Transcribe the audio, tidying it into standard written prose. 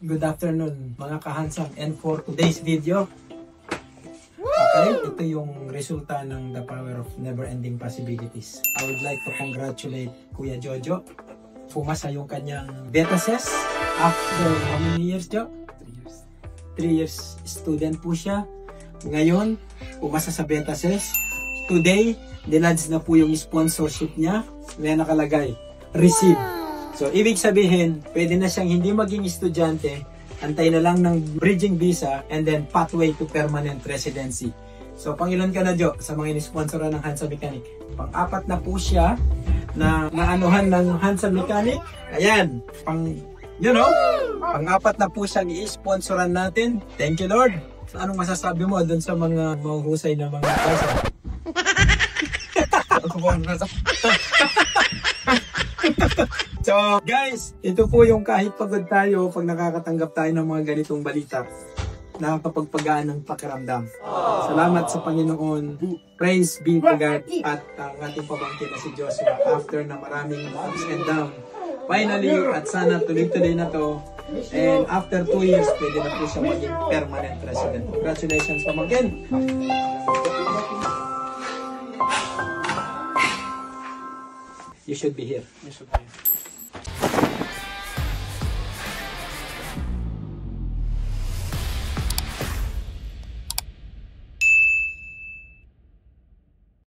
Good afternoon mga kahansam, and for today's video, okay, ito yung resulta ng The Power of Never-Ending Possibilities. I would like to congratulate Kuya Jojo. Pumasa yung kanyang beta test after how many years, Jo? 3 years student po siya. Ngayon, pumasa sa beta test. Today, nilodge na po yung sponsorship niya. May nakalagay, receive. So, ibig sabihin, pwede na siyang hindi maging estudyante, antay na lang ng bridging visa, and then pathway to permanent residency. So, pangilan ka na, Jo, sa mga inisponsora ng Hansa Mechanic? Pang-apat na po siya na naanuhan ng Hansa Mechanic. Ayan, pang-apat na po siyang i-sponsoran natin. Thank you, Lord. Anong masasabi mo dun sa mga mahuhusay na mga person? So guys, ito po yung kahit pagod tayo pag nakakatanggap tayo ng mga ganitong balita, nakakapagpagaan ng pakiramdam. Salamat sa Panginoon. Praise be to God. At ang ating pamangkin na si Joshua, after na maraming ups and down, finally, at sana tuloy-tuloy na to, and after 2 years, pwede na po siya maging permanent resident. Congratulations, pamangkin! You should be here.